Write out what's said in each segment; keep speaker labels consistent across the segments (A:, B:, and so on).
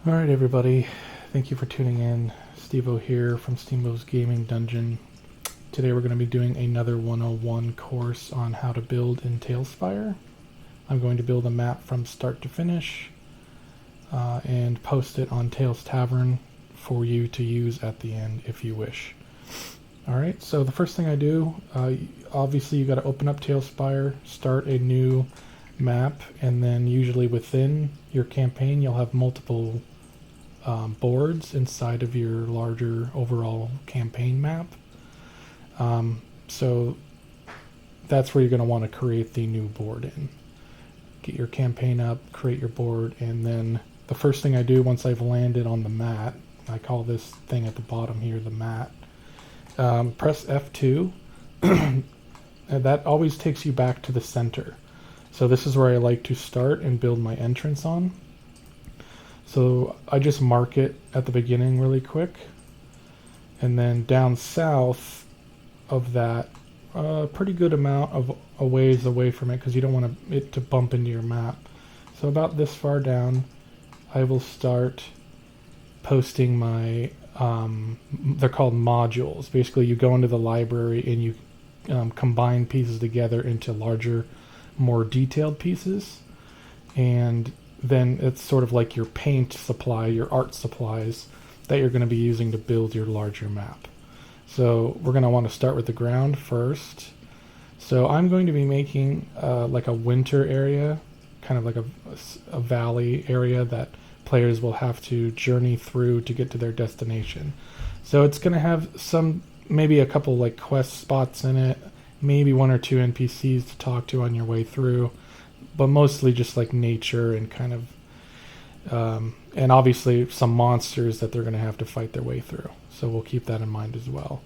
A: Alright everybody, thank you for tuning in. Steve-O here from Steambo's Gaming Dungeon. Today we're going to be doing another 101 course on how to build in TaleSpire. I'm going to build a map from start to finish and post it on Tales Tavern for you to use at the end if you wish. Alright, so the first thing I do, obviously you got to open up TaleSpire, start a new map, and then usually within your campaign you'll have multiple boards inside of your larger overall campaign map. So that's where you're going to want to create the new board in. Get your campaign up, create your board, and then the first thing I do once I've landed on the mat, I call this thing at the bottom here the mat, press F2 and that always takes you back to the center. So this is where I like to start and build my entrance on. So I just mark it at the beginning really quick, and then down south of that, a pretty good amount of a ways away from it because you don't want it to bump into your map. So about this far down, I will start posting my, they're called modules. Basically you go into the library and you combine pieces together into larger, more detailed pieces, and then it's sort of like your paint supply, your art supplies that you're going to be using to build your larger map. So we're going to want to start with the ground first. So I'm going to be making like a winter area, kind of like a valley area that players will have to journey through to get to their destination. So it's going to have maybe a couple like quest spots in it, maybe one or two NPCs to talk to on your way through, but mostly just like nature and kind of, and obviously some monsters that they're going to have to fight their way through. So we'll keep that in mind as well.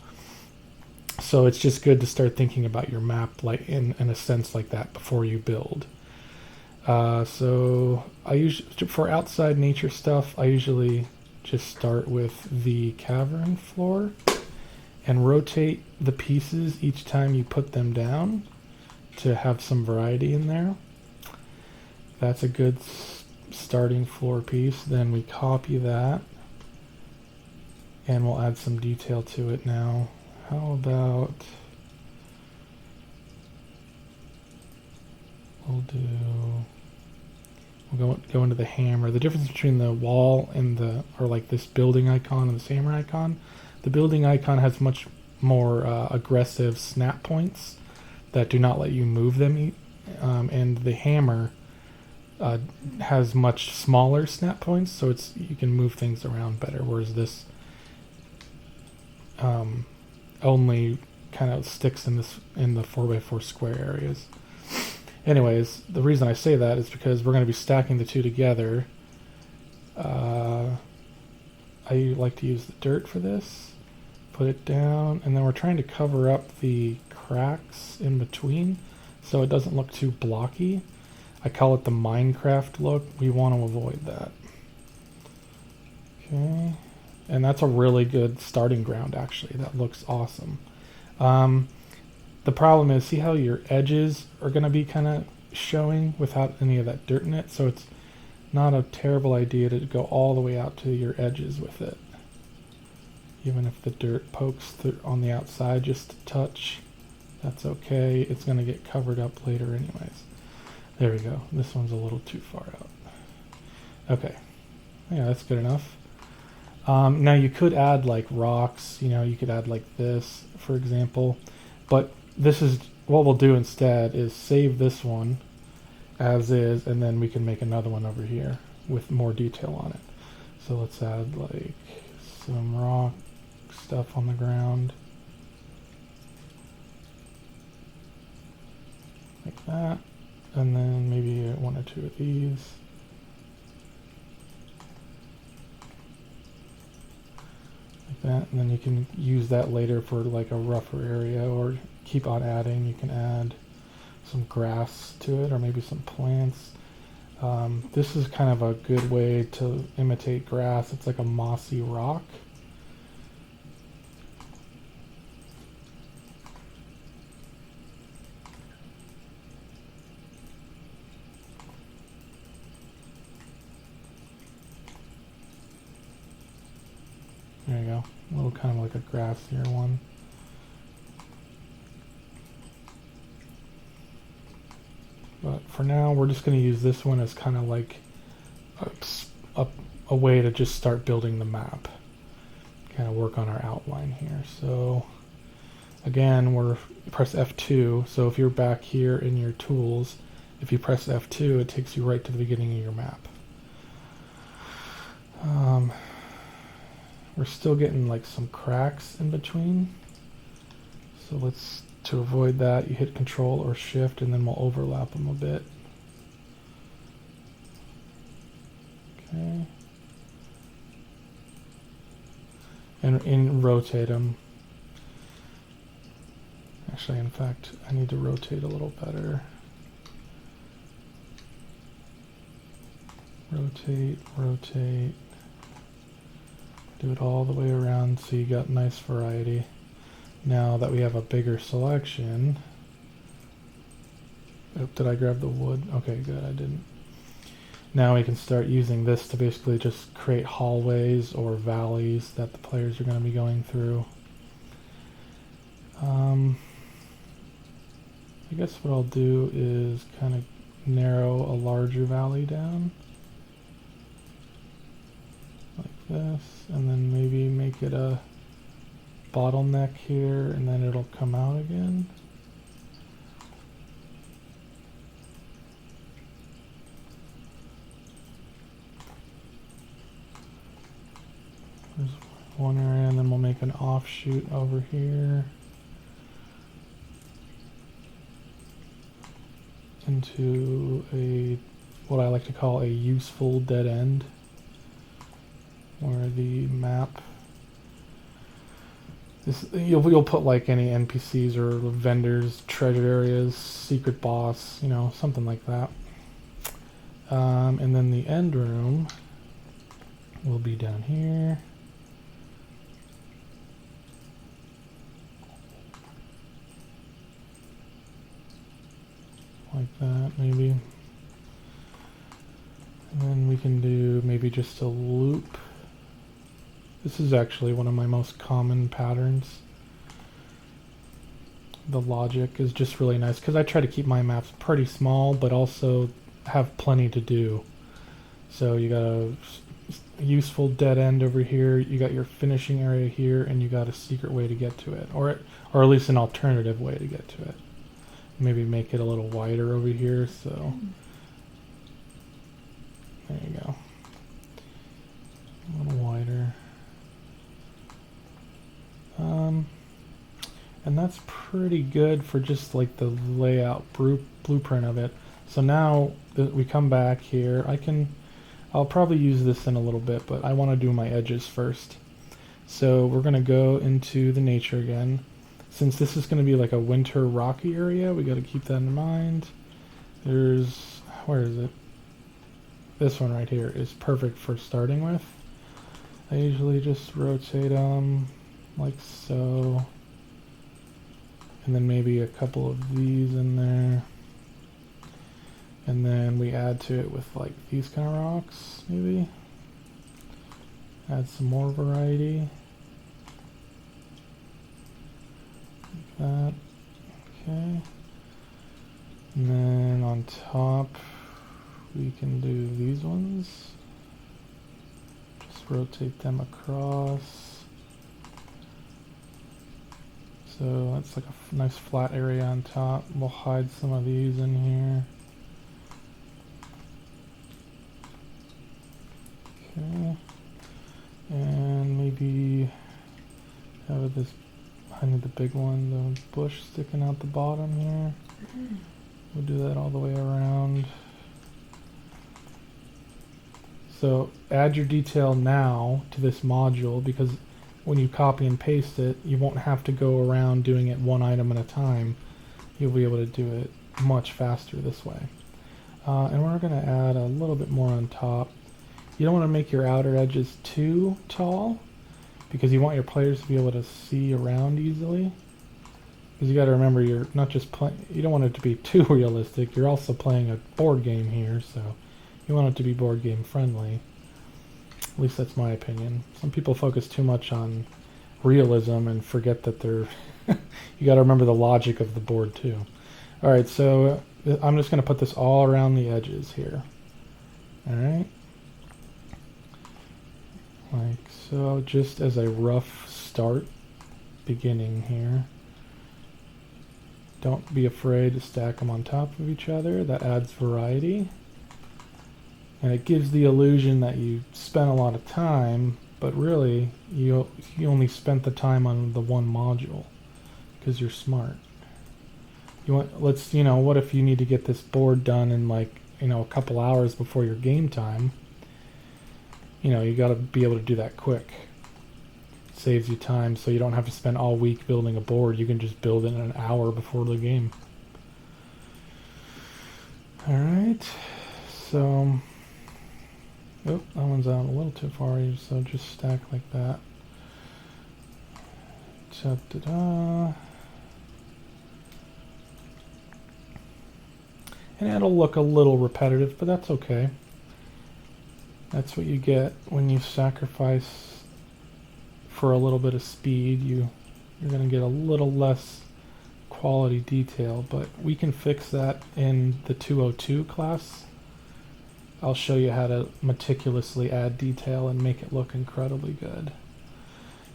A: So it's just good to start thinking about your map like in a sense like that before you build. So I usually, for outside nature stuff, I usually just start with the cavern floor and rotate the pieces each time you put them down to have some variety in there. That's a good starting floor piece. Then we copy that and we'll add some detail to it now. How about we'll go into the hammer. The difference between the wall and or like this building icon and the hammer icon, the building icon has much more aggressive snap points that do not let you move them, and the hammer has much smaller snap points, so you can move things around better, whereas this only kind of sticks in the 4x4 square areas. Anyways, the reason I say that is because we're going to be stacking the two together. I like to use the dirt for this. Put it down, and then we're trying to cover up the cracks in between so it doesn't look too blocky. I call it the Minecraft look. We want to avoid that. Okay. And that's a really good starting ground, actually. That looks awesome. The problem is, see how your edges are going to be kind of showing without any of that dirt in it? So it's not a terrible idea to go all the way out to your edges with it. Even if the dirt pokes through on the outside just a touch, that's okay. It's going to get covered up later anyways. There we go. This one's a little too far out. Okay. Yeah, that's good enough. Now you could add like rocks, you could add like this, for example. But this is what we'll do instead is save this one as is, and then we can make another one over here with more detail on it. So let's add like some rock stuff on the ground. Like that. And then maybe one or two of these. Like that. And then you can use that later for like a rougher area, or keep on adding. You can add some grass to it, or maybe some plants. This is kind of a good way to imitate grass. It's like a mossy rock. go. A little kind of like a grassier one. But for now, we're just going to use this one as kind of like a way to just start building the map. Kind of work on our outline here. So again, press F2. So if you're back here in your tools, if you press F2, it takes you right to the beginning of your map. We're still getting like some cracks in between. So to avoid that, you hit Control or Shift, and then we'll overlap them a bit. Okay. And rotate them. Actually, in fact, I need to rotate a little better. Rotate, rotate. Do it all the way around so you got nice variety. Now that we have a bigger selection. Oh, did I grab the wood? Okay, good, I didn't. Now we can start using this to basically just create hallways or valleys that the players are going to be going through. I guess what I'll do is kind of narrow a larger valley down. Like this, and then maybe make it a bottleneck here, and then it'll come out again. There's one area, and then we'll make an offshoot over here into what I like to call a useful dead end, where the map you'll put like any NPCs or vendors, treasure areas, secret boss, you know, something like that. And then the end room will be down here. Like that, maybe. And then we can do maybe just a loop. This is actually one of my most common patterns. The logic is just really nice because I try to keep my maps pretty small but also have plenty to do. So you got a useful dead end over here, you got your finishing area here, and you got a secret way to get to it, or at least an alternative way to get to it. Maybe make it a little wider over here, so there you go. A little wider. And that's pretty good for just like the layout blueprint of it. So now that we come back here, I'll probably use this in a little bit, but I want to do my edges first. So we're going to go into the nature again. Since this is going to be like a winter rocky area, we got to keep that in mind. Where is it? This one right here is perfect for starting with. I usually just rotate them like so. And then maybe a couple of these in there. And then we add to it with like these kind of rocks, maybe. Add some more variety. Like that. Okay. And then on top, we can do these ones. Just rotate them across. So that's like a nice flat area on top. We'll hide some of these in here. Okay. And maybe have this, I need the big one, the bush sticking out the bottom here. We'll do that all the way around. So add your detail now to this module, because when you copy and paste it, you won't have to go around doing it one item at a time. You'll be able to do it much faster this way. And we're going to add a little bit more on top. You don't want to make your outer edges too tall, because you want your players to be able to see around easily. Because you got to remember, you're not just playing, you don't want it to be too realistic. You're also playing a board game here, so you want it to be board game friendly. At least that's my opinion. Some people focus too much on realism and forget that they're you got to remember the logic of the board too. All right, so I'm just going to put this all around the edges here. All right, like so, just as a rough start beginning here. Don't be afraid to stack them on top of each other. That adds variety. And it gives the illusion that you spent a lot of time, but really you only spent the time on the one module because you're smart. You want, what if you need to get this board done in like, a couple hours before your game time? You got to be able to do that quick. Saves you time, so you don't have to spend all week building a board. You can just build it in an hour before the game. All right, so that one's out a little too far, so just stack like that. Ta-da-da. And it'll look a little repetitive, but that's okay. That's what you get when you sacrifice for a little bit of speed. You're going to get a little less quality detail, but we can fix that in the 202 class. I'll show you how to meticulously add detail and make it look incredibly good.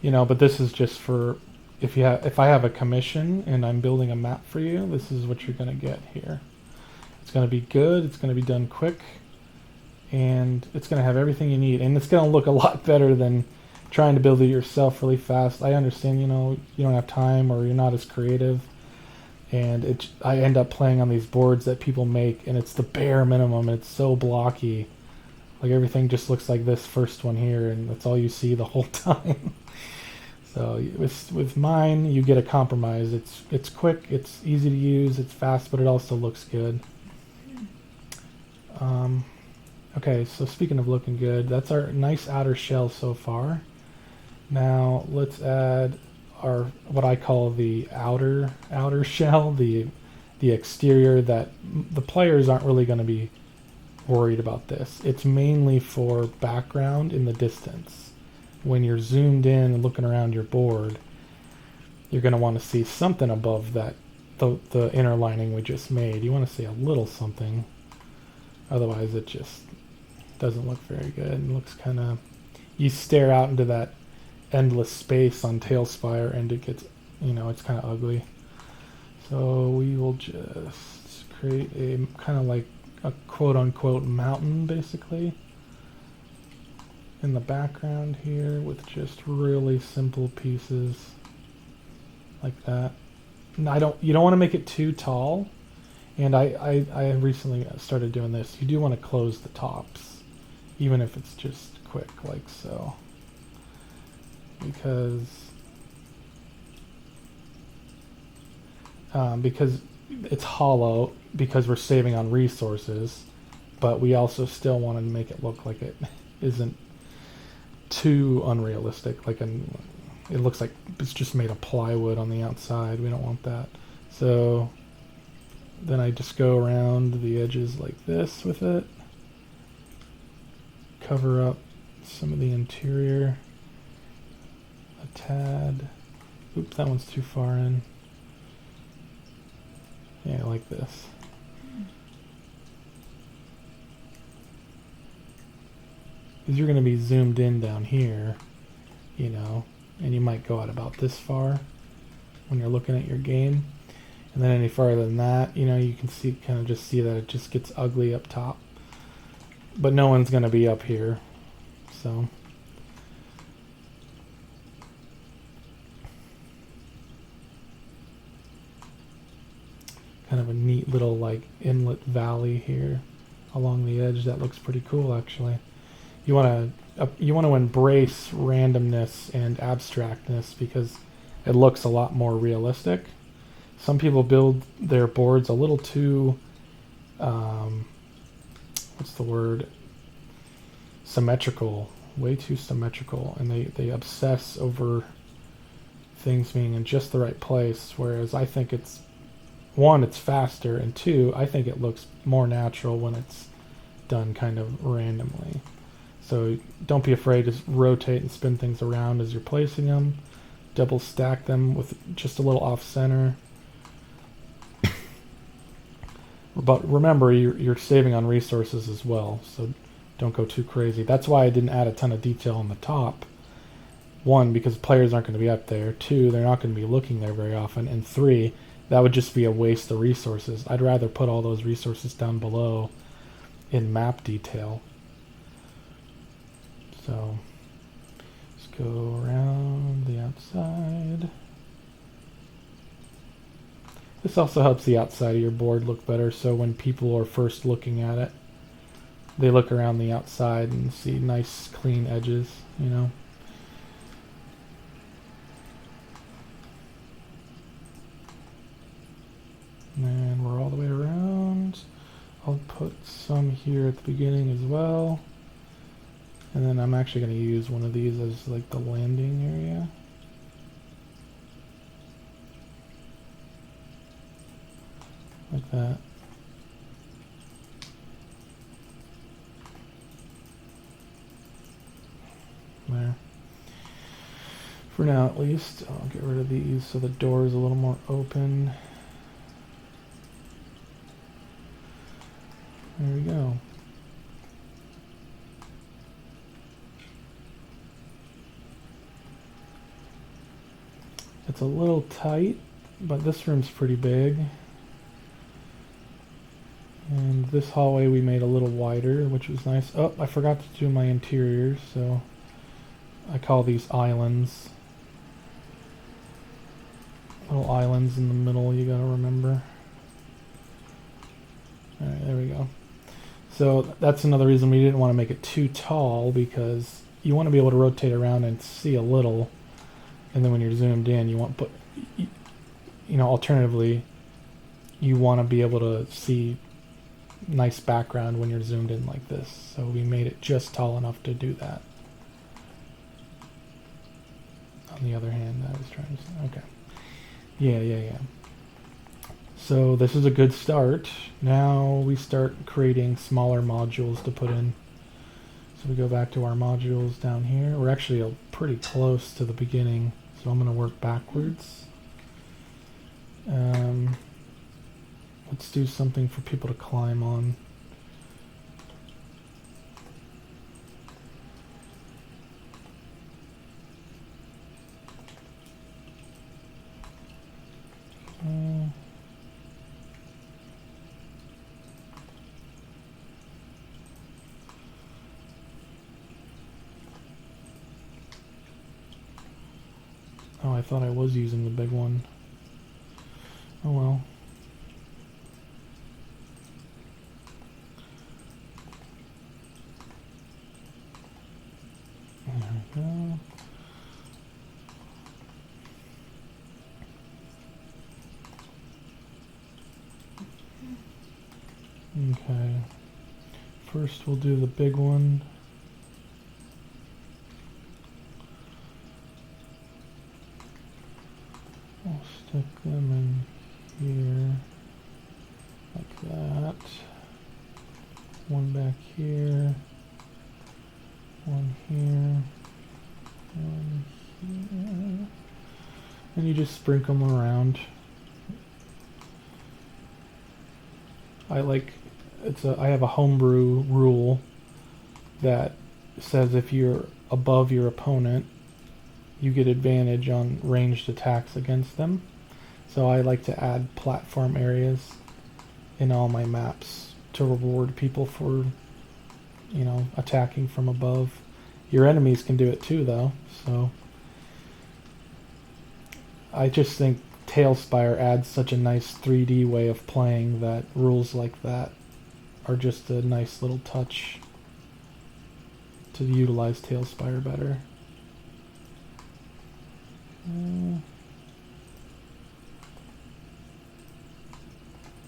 A: But this is just for if I have a commission and I'm building a map for you, this is what you're going to get here. It's going to be good, it's going to be done quick, and it's going to have everything you need, and it's going to look a lot better than trying to build it yourself really fast. I understand, you don't have time or you're not as creative, and I end up playing on these boards that people make, and it's the bare minimum. It's so blocky, like everything just looks like this first one here, and that's all you see the whole time. So with mine, you get a compromise. It's quick, it's easy to use, it's fast, but it also looks good. Okay, so speaking of looking good, that's our nice outer shell so far. Now let's add what I call the outer shell, the exterior that the players aren't really going to be worried about this. It's mainly for background in the distance. When you're zoomed in and looking around your board, you're going to want to see something above that, the inner lining we just made. You want to see a little something. Otherwise it just doesn't look very good. It looks kind of, you stare out into that endless space on TaleSpire and it gets, it's kind of ugly. So we will just create a kind of like a quote-unquote mountain basically in the background here with just really simple pieces like that. And you don't want to make it too tall, and I recently started doing this. You do want to close the tops, even if it's just quick like so, because it's hollow, because we're saving on resources, but we also still want to make it look like it isn't too unrealistic. It looks like it's just made of plywood on the outside. We don't want that. So then I just go around the edges like this with it, cover up some of the interior a tad. Oops, that one's too far in. Yeah, like this. Because you're going to be zoomed in down here, and you might go out about this far when you're looking at your game. And then any farther than that, you can kind of see that it just gets ugly up top. But no one's going to be up here, so. Kind of a neat little inlet valley here along the edge. That looks pretty cool, actually. You want to embrace randomness and abstractness because it looks a lot more realistic. Some people build their boards a little too, what's the word? Symmetrical, way too symmetrical, and they obsess over things being in just the right place. Whereas I think it's faster, and two, I think it looks more natural when it's done kind of randomly. So don't be afraid to rotate and spin things around as you're placing them. Double stack them with just a little off center. But remember, you're saving on resources as well, so don't go too crazy. That's why I didn't add a ton of detail on the top. One, because players aren't going to be up there. Two, they're not going to be looking there very often. And three, that would just be a waste of resources. I'd rather put all those resources down below in map detail. So let's go around the outside. This also helps the outside of your board look better, so when people are first looking at it, they look around the outside and see nice clean edges, you know. And we're all the way around. I'll put some here at the beginning as well. And then I'm actually going to use one of these as like the landing area. Like that. There. For now at least, I'll get rid of these so the door is a little more open. There we go. It's a little tight, but this room's pretty big. And this hallway we made a little wider, which was nice. Oh, I forgot to do my interiors, so I call these islands. Little islands in the middle, you gotta remember. Alright, there we go. So that's another reason we didn't want to make it too tall, because you want to be able to rotate around and see a little. And then when you're zoomed in, you want, but you know, alternatively, you want to be able to see nice background when you're zoomed in like this. So we made it just tall enough to do that. On the other hand, I was trying to say, okay. Yeah. So this is a good start. Now we start creating smaller modules to put in. So we go back to our modules down here. We're actually pretty close to the beginning, so I'm going to work backwards. Let's do something for people to climb on. Oh, I thought I was using the big one. Oh well. There we go. Okay. First we'll do the big one. I'll stick them in here, like that. One back here, one here, one here. And you just sprinkle them around. I have a homebrew rule that says if you're above your opponent, you get advantage on ranged attacks against them. So I like to add platform areas in all my maps to reward people for, you know, attacking from above. Your enemies can do it too, though. So I just think TaleSpire adds such a nice 3D way of playing that rules like that are just a nice little touch to utilize TaleSpire better.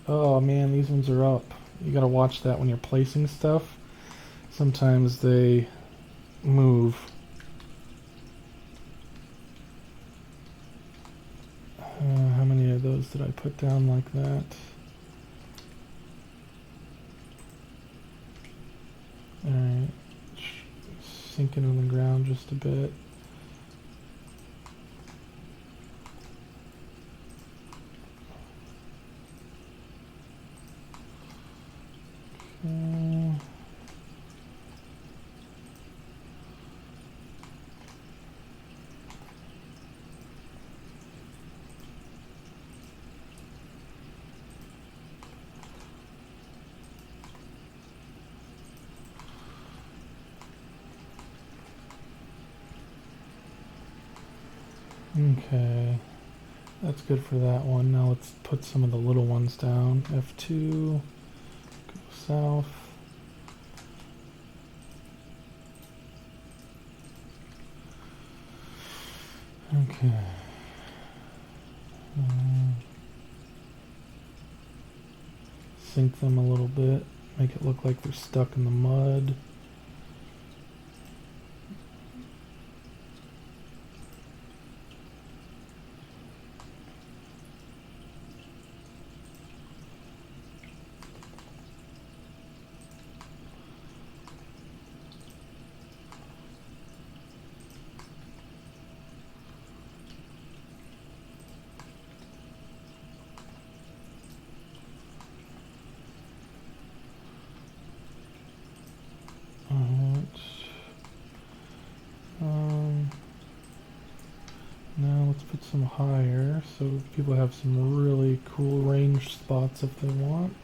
A: Oh man, these ones are up. You gotta watch that when you're placing stuff. Sometimes they move. How many of those did I put down like that? Alright. sinking in the ground just a bit. Okay, that's good for that one. Now let's put some of the little ones down. F2, go south. Okay. Sink them a little bit, make it look like they're stuck in the mud. Now let's put some higher so people have some really cool range spots if they want.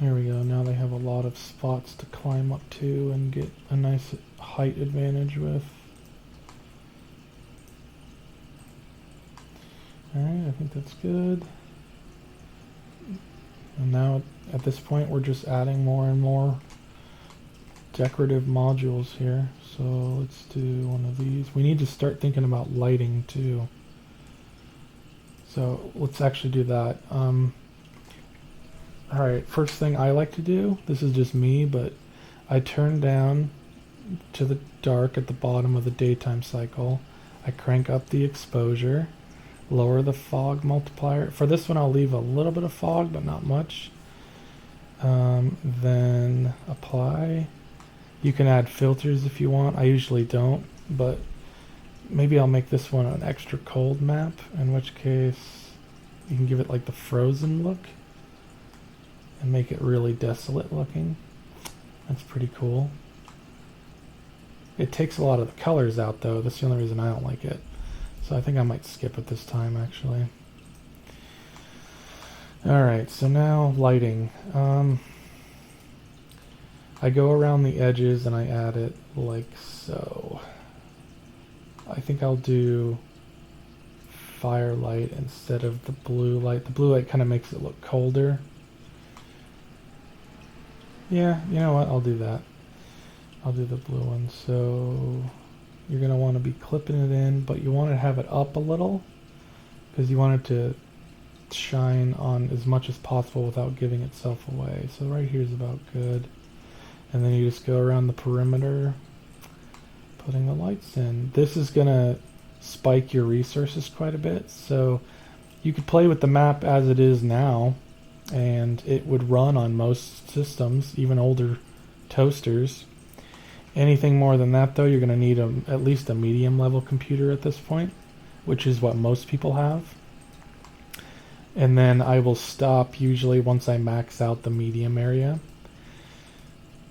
A: There we go, now they have a lot of spots to climb up to and get a nice height advantage with. Alright, I think that's good. And now at this point we're just adding more and more decorative modules here. So let's do one of these. We need to start thinking about lighting too. So let's actually do that. Alright, first thing I like to do, this is just me, but I turn down to the dark at the bottom of the daytime cycle. I crank up the exposure, lower the fog multiplier. For this one I'll leave a little bit of fog, but not much. Then apply. You can add filters if you want. I usually don't, but maybe I'll make this one an extra cold map, in which case you can give it like the frozen look and make it really desolate looking. That's pretty cool. It takes a lot of the colors out though. That's the only reason I don't like it. So I think I might skip it this time actually. Alright, so now lighting. I go around the edges and I add it like so. I think I'll do firelight instead of the blue light. The blue light kind of makes it look colder. Yeah, you know what? I'll do that. I'll do the blue one. So you're going to want to be clipping it in, but you want to have it up a little because you want it to shine on as much as possible without giving itself away. So right here is about good. And then you just go around the perimeter, putting the lights in. This is going to spike your resources quite a bit. So you could play with the map as it is now, and it would run on most systems, even older toasters. Anything more than that though, you're going to need at least a medium level computer at this point, which is what most people have. And then I will stop usually once I max out the medium area,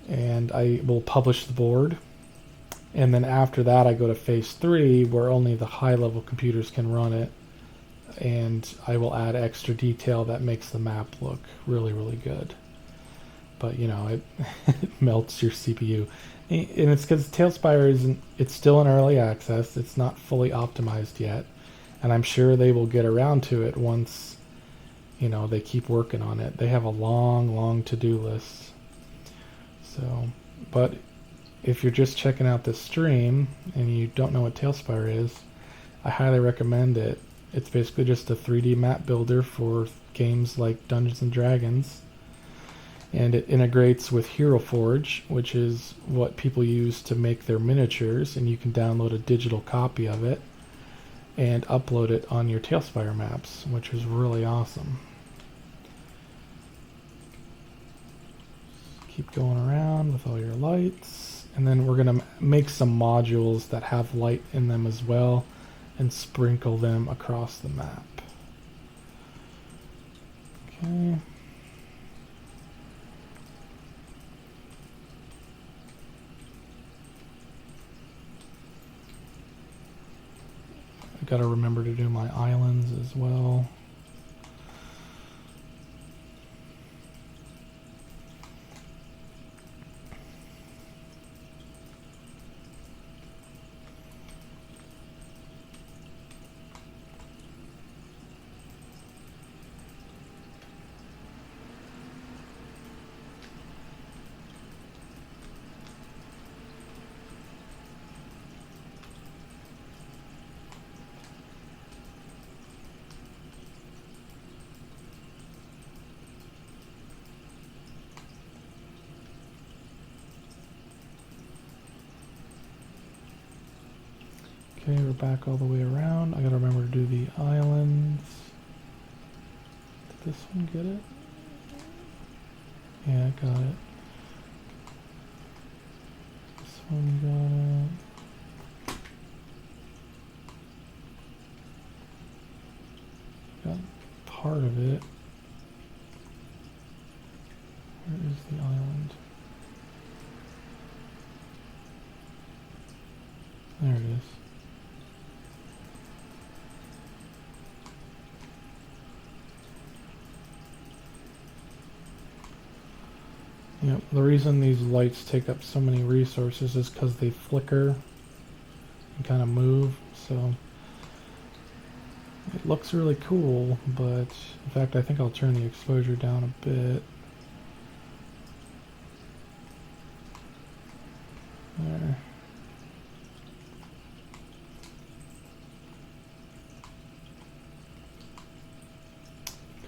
A: and I will publish the board. And then after that I go to phase 3 where only the high level computers can run it, and I will add extra detail that makes the map look really, really good. But you know, it melts your CPU. And it's because TaleSpire it's still in early access. It's not fully optimized yet. And I'm sure they will get around to it once, you know, they keep working on it. They have a long, long to-do list. So, but if you're just checking out this stream and you don't know what TaleSpire is, I highly recommend it. It's basically just a 3D map builder for games like Dungeons and Dragons. And it integrates with Hero Forge, which is what people use to make their miniatures, and you can download a digital copy of it and upload it on your TaleSpire maps, which is really awesome. Keep going around with all your lights, and then we're going to make some modules that have light in them as well and sprinkle them across the map. Okay. I gotta remember to do my islands as well. Okay, we're back all the way around. I gotta remember to do the islands. Did this one get it? Yeah, I got it. This one got it. Got part of it. Where is the island? There it is. Yep, the reason these lights take up so many resources is because they flicker and kind of move, so it looks really cool, but in fact I think I'll turn the exposure down a bit. There.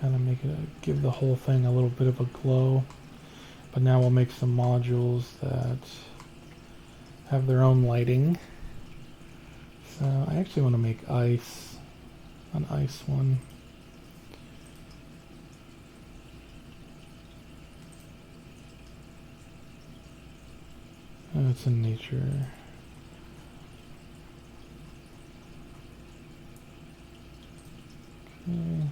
A: Kind of make it give the whole thing a little bit of a glow. But now we'll make some modules that have their own lighting. So I actually want to make ice, an ice one. Oh, it's in nature. Okay.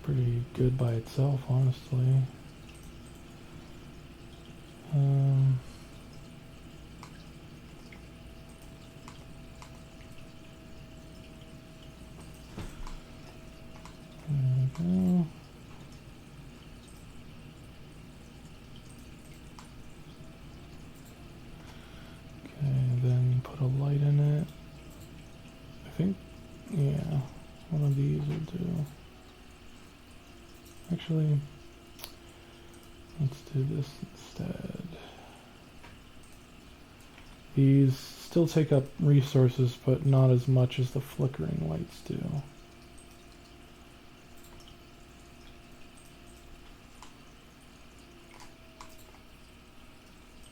A: Pretty good by itself, honestly. There we go. Okay, then put a light in it. I think, yeah, one of these will do. Actually, let's do this instead. These still take up resources, but not as much as the flickering lights do.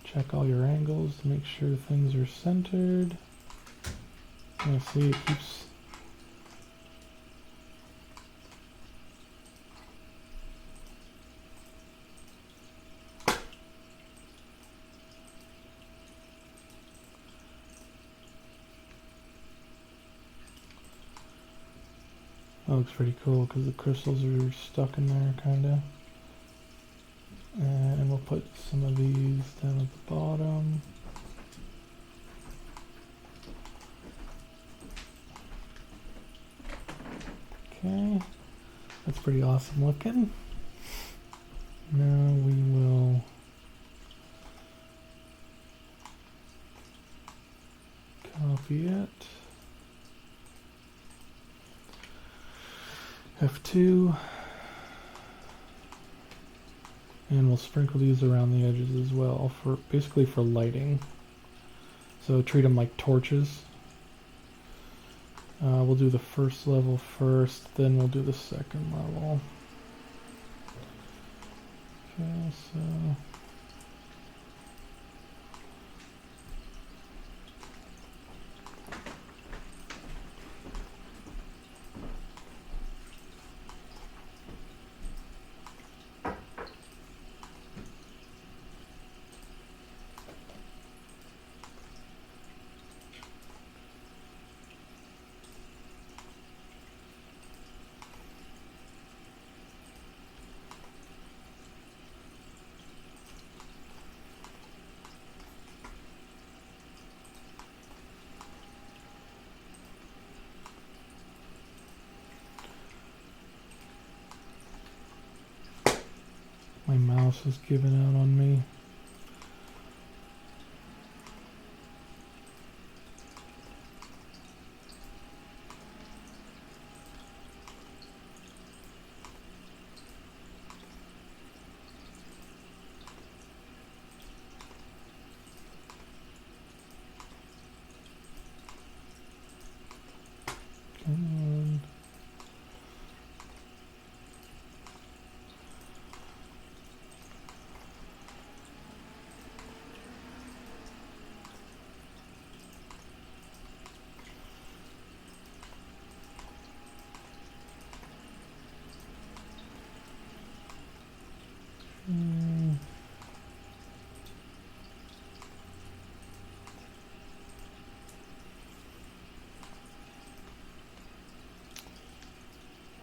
A: Check all your angles to make sure things are centered. You see it keeps that looks pretty cool because the crystals are stuck in there, kinda. And we'll put some of these down at the bottom. Okay, that's pretty awesome looking. Now we will copy it. F2. And we'll sprinkle these around the edges as well, for basically for lighting. So treat them like torches. We'll do the first level first, then we'll do the second level. Okay, so... My mouse is giving out on me. Come on.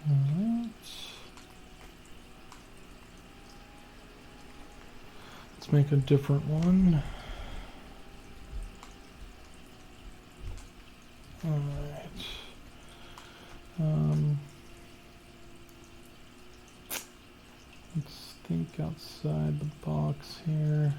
A: Alright. Let's make a different one. Alright. Let's think outside the box here.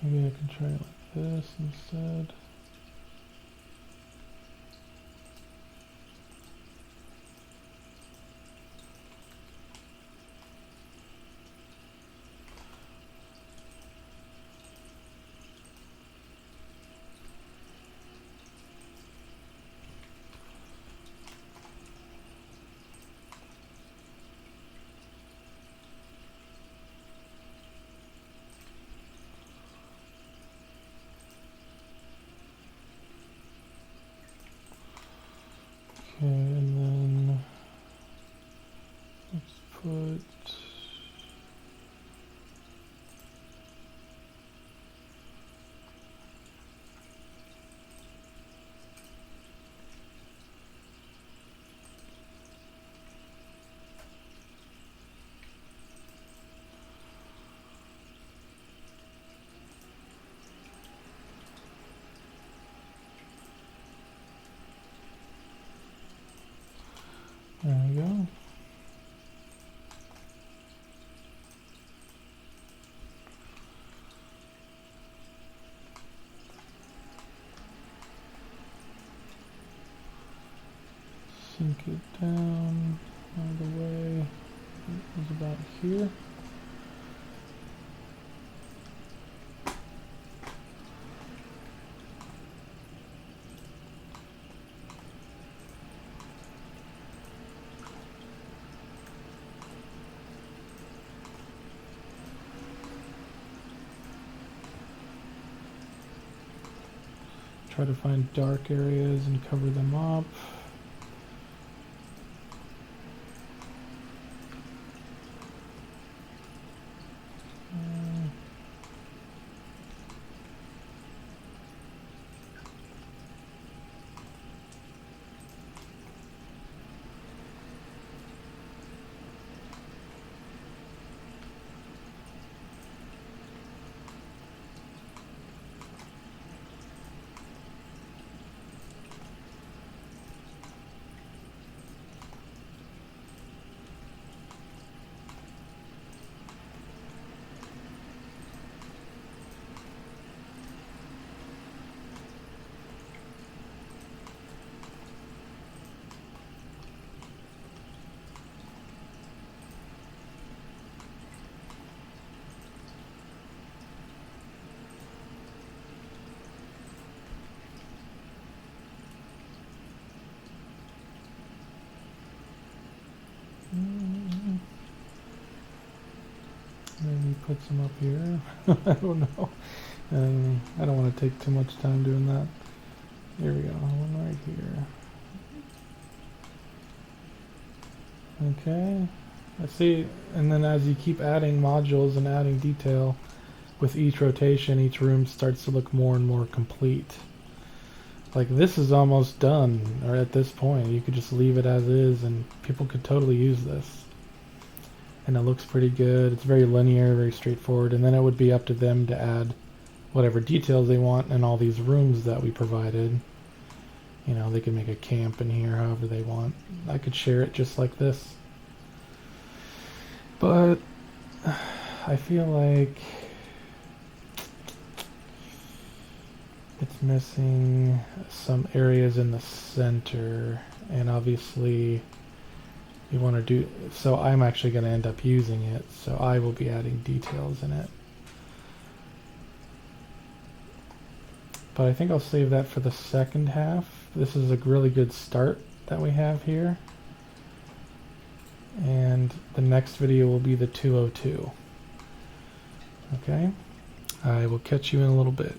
A: Maybe I can try it like this instead. Okay, and then let's put there we go. Sink it down all the way. It was about here. Try to find dark areas and cover them up. put some up here. I don't know. I don't want to take too much time doing that. Here we go, one right here. Okay, I see, and then as you keep adding modules and adding detail, with each rotation, each room starts to look more and more complete. Like this is almost done, or at this point, you could just leave it as is and people could totally use this. And it looks pretty good, it's very linear, very straightforward, and then it would be up to them to add whatever details they want in all these rooms that we provided. You know, they can make a camp in here however they want. I could share it just like this. But I feel like it's missing some areas in the center, and obviously you want to do, so I'm actually going to end up using it, so I will be adding details in it. But I think I'll save that for the second half. This is a really good start that we have here. And the next video will be the 202. Okay? I will catch you in a little bit.